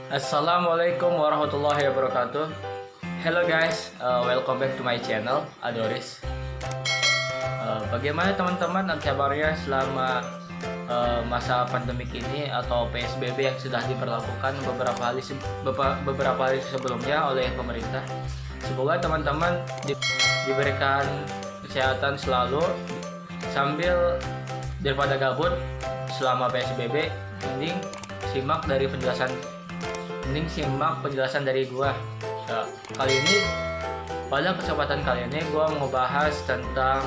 Assalamualaikum warahmatullahi wabarakatuh. Hello guys, welcome back to my channel Adoris. Bagaimana teman-teman kabarnya selama masa pandemik ini atau PSBB yang sudah diberlakukan beberapa hari sebelumnya oleh pemerintah? Semoga teman-teman diberikan kesehatan selalu sambil daripada gabut selama PSBB. Mending simak penjelasan dari gua. Nah, pada kesempatan kali ini gua mau bahas tentang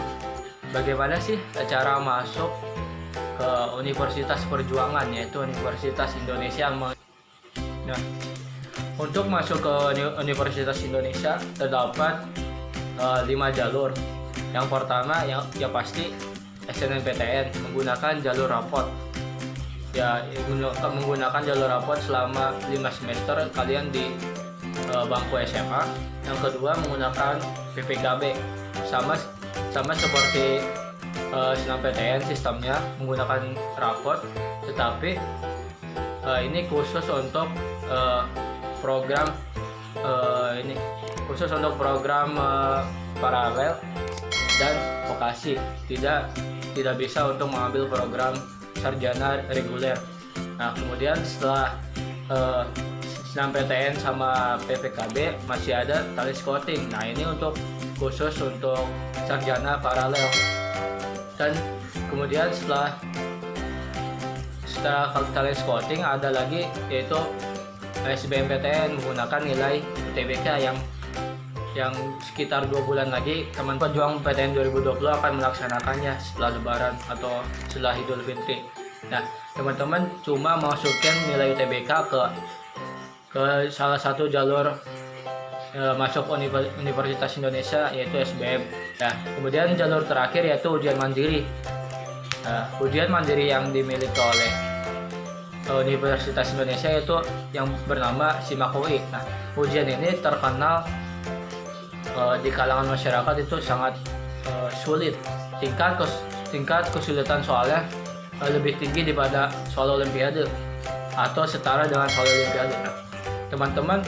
bagaimana sih cara masuk ke Universitas Perjuangan, yaitu Universitas Indonesia. Nah, untuk masuk ke Universitas Indonesia terdapat 5 jalur. Yang pertama yang pasti SNMPTN menggunakan jalur rapot. Ya, menggunakan jalur rapot selama 5 semester kalian di bangku SMA. Yang kedua menggunakan PPKB, sama seperti SNMPTN, sistemnya menggunakan rapot, tetapi ini khusus untuk program paralel dan vokasi, tidak bisa untuk mengambil program sarjana reguler. Nah, kemudian setelah SNMPTN sama PPKB masih ada telescouting. Nah, ini khusus untuk sarjana paralel. Dan kemudian setelah telescouting ada lagi, yaitu SBMPTN menggunakan nilai UTBK yang sekitar 2 bulan lagi teman pejuang PTN 2020 akan melaksanakannya setelah Lebaran atau setelah Idul Fitri. Nah, teman-teman cuma masukin nilai UTBK ke salah satu jalur masuk Universitas Indonesia, yaitu SBM. Nah, kemudian jalur terakhir yaitu ujian mandiri. Nah, ujian mandiri yang dimiliki oleh Universitas Indonesia yaitu yang bernama SIMAK UI. Nah, ujian ini terkenal di kalangan masyarakat itu sangat sulit. Tingkat kesulitan soalnya lebih tinggi daripada soal olimpiade atau setara dengan soal olimpiade. Nah, teman-teman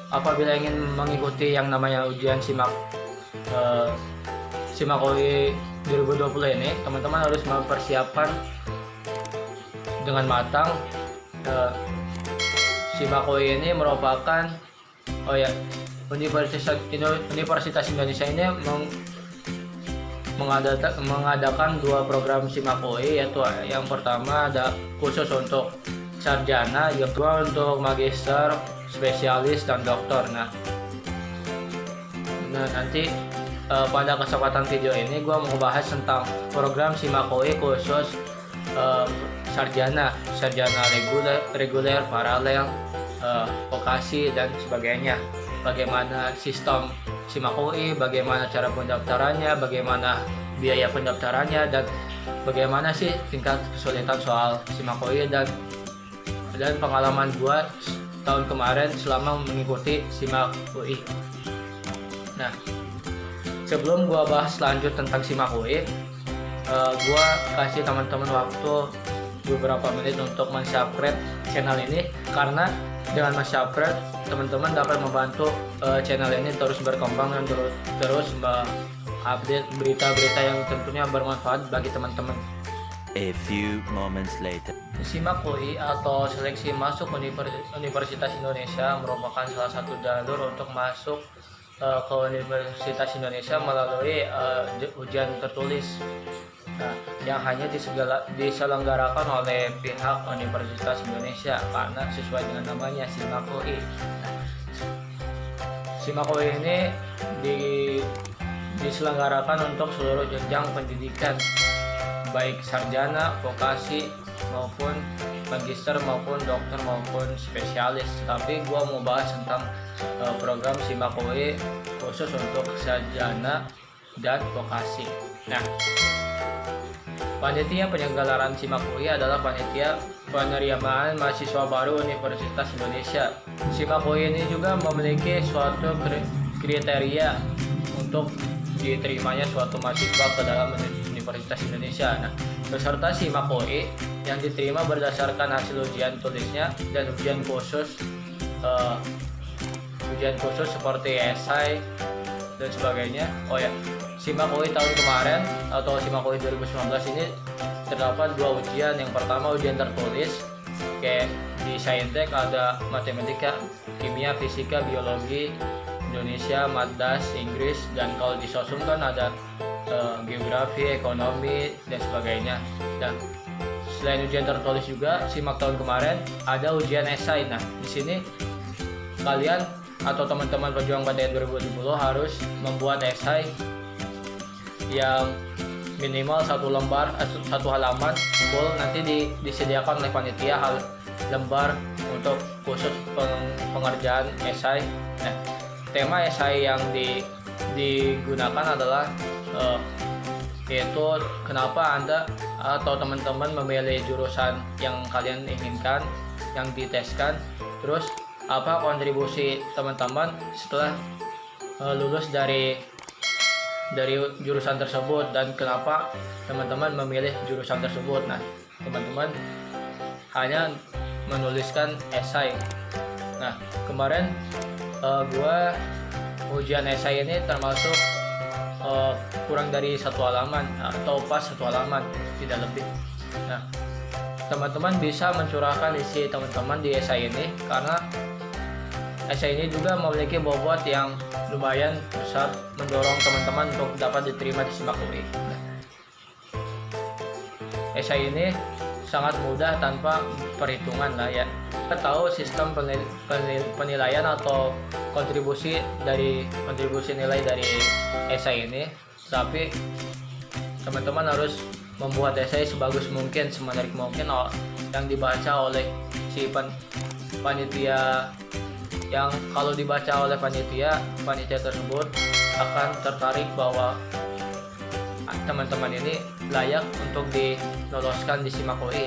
apabila ingin mengikuti yang namanya ujian SIMAK UI 2020 ini, teman-teman harus mempersiapkan dengan matang. SIMAK UI ini merupakan Universitas Indonesia ini mengadakan 2 program SIMAK UI, yaitu yang pertama ada khusus untuk sarjana, yang kedua untuk magister, spesialis, dan doktor. Nah, nanti pada kesempatan video ini gue mau bahas tentang program SIMAK UI khusus sarjana reguler, paralel, vokasi, dan sebagainya. Bagaimana sistem SIMAK UI, bagaimana cara pendaftarannya, bagaimana biaya pendaftarannya, dan bagaimana sih tingkat kesulitan soal SIMAK UI dan pengalaman gua tahun kemarin selama mengikuti SIMAK UI. Nah, sebelum gua bahas lanjut tentang SIMAK UI, gua kasih teman-teman waktu beberapa menit untuk mensubscribe channel ini, karena dengan mensubscribe teman-teman dapat membantu channel ini terus berkembang dan terus update berita-berita yang tentunya bermanfaat bagi teman-teman. A few moments later. SIMAK UI atau seleksi masuk Universitas Indonesia merupakan salah satu jalur untuk masuk ke Universitas Indonesia melalui ujian tertulis. Nah, yang hanya diselenggarakan oleh pihak Universitas Indonesia karena sesuai dengan namanya SIMAK UI. Nah, SIMAK UI ini diselenggarakan untuk seluruh jenjang pendidikan, baik sarjana, vokasi, maupun magister, maupun dokter, maupun spesialis. Tapi gua mau bahas tentang program SIMAK UI khusus untuk sarjana dan vokasi. Nah, panitia penyelenggaraan SIMAK UI adalah panitia penerimaan mahasiswa baru Universitas Indonesia. SIMAK UI ini juga memiliki suatu kriteria untuk diterimanya suatu mahasiswa ke dalam Universitas Indonesia. Nah, peserta SIMAK UI yang diterima berdasarkan hasil ujian tulisnya dan ujian khusus eh, ujian khusus seperti esai dan sebagainya. Oh ya, SIMAK UI tahun kemarin atau SIMAK UI 2019 ini terdapat 2 ujian. Yang pertama ujian tertulis, kayak di Saintek ada matematika, kimia, fisika, biologi, Indonesia, Madas, Inggris, dan kalau di Sosum kan ada geografi, ekonomi, dan sebagainya. Dan selain ujian tertulis juga SIMAK tahun kemarin ada ujian esai. Nah, di sini kalian atau teman-teman pejuang PTN 2020 harus membuat esai yang minimal 1 lembar, 1 halaman full. Nanti disediakan oleh panitia lembar untuk khusus pengerjaan esai. Nah, tema esai yang digunakan adalah yaitu kenapa Anda atau teman-teman memilih jurusan yang kalian inginkan, yang diteskan, terus apa kontribusi teman-teman setelah lulus dari jurusan tersebut, dan kenapa teman-teman memilih jurusan tersebut. Nah, teman-teman hanya menuliskan esai. Nah, kemarin gua ujian esai ini termasuk kurang dari 1 halaman atau pas 1 halaman, tidak lebih. Nah, teman-teman bisa mencurahkan isi teman-teman di esai ini, karena esai ini juga memiliki bobot yang lumayan besar, mendorong teman-teman untuk dapat diterima di SIMAK UI. Esai ini sangat mudah tanpa perhitungan lah ya. Kita tahu sistem penilaian atau kontribusi nilai dari esai ini, tapi teman-teman harus membuat esai sebagus mungkin, semenarik mungkin yang dibaca oleh si panitia, yang kalau dibaca oleh panitia tersebut akan tertarik bahwa teman-teman ini layak untuk diloloskan di SIMAK UI.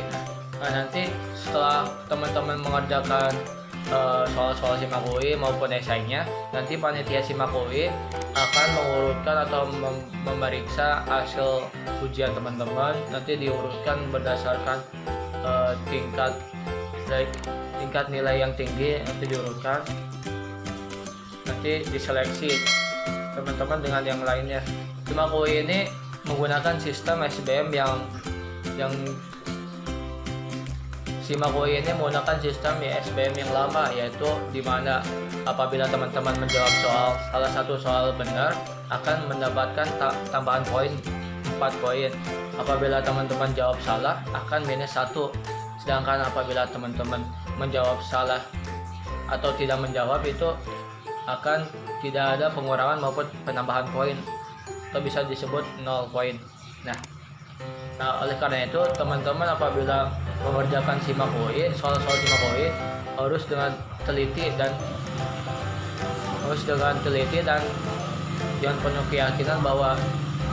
Nah, nanti setelah teman-teman mengerjakan soal-soal SIMAK UI maupun esainya, nanti panitia SIMAK UI akan mengurutkan atau memeriksa hasil ujian teman-teman. Nanti diurutkan berdasarkan tingkat nilai yang tinggi, nanti diurutkan, nanti diseleksi teman-teman dengan yang lainnya. SIMAK UI ini menggunakan sistem SBM yang SIMAK UI ini menggunakan sistem SBM yang lama, yaitu dimana apabila teman-teman menjawab salah satu soal benar akan mendapatkan tambahan poin 4 poin. Apabila teman-teman jawab salah akan minus 1. Sedangkan apabila teman-teman menjawab salah atau tidak menjawab, itu akan tidak ada pengurangan maupun penambahan poin, atau bisa disebut 0 poin. Nah, oleh karena itu teman-teman apabila mengerjakan SIMAK UI, soal-soal SIMAK UI harus dengan teliti dan dengan penuh keyakinan bahwa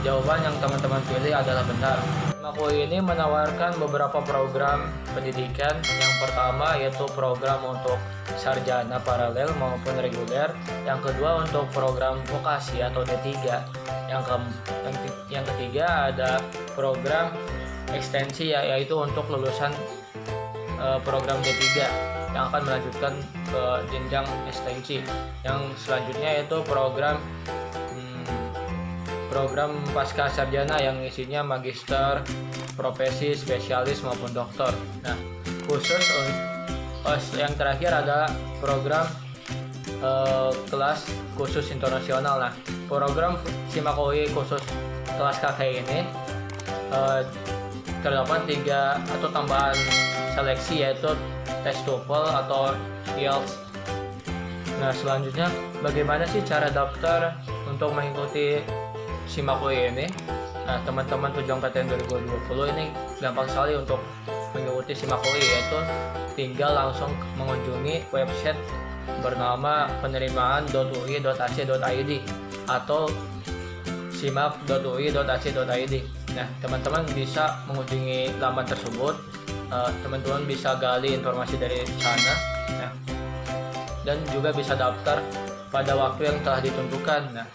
jawaban yang teman-teman pilih adalah benar. SIMAK UI ini menawarkan beberapa program pendidikan. Yang pertama yaitu program untuk sarjana paralel maupun reguler. Yang kedua untuk program vokasi atau D3. Yang ketiga ada program ekstensi, yaitu untuk lulusan program D3 yang akan melanjutkan ke jenjang ekstensi. Yang selanjutnya yaitu program pasca sarjana yang isinya magister, profesi, spesialis maupun doktor. Nah, yang terakhir adalah program kelas khusus internasional. Nah, program SIMAK UI khusus kelas KK ini terdapat 3 atau tambahan seleksi, yaitu tes TOEFL atau IELTS. Nah, selanjutnya bagaimana sih cara daftar untuk mengikuti SIMAK UI ini? Nah, teman-teman pejuang PTN 2020 ini gampang sekali untuk mengikuti SIMAK UI, yaitu tinggal langsung mengunjungi website bernama penerimaan.ui.ac.id atau simak.ui.ac.id. Nah, teman-teman bisa mengunjungi laman tersebut, teman-teman bisa gali informasi dari sana, dan juga bisa daftar pada waktu yang telah ditentukan. Nah,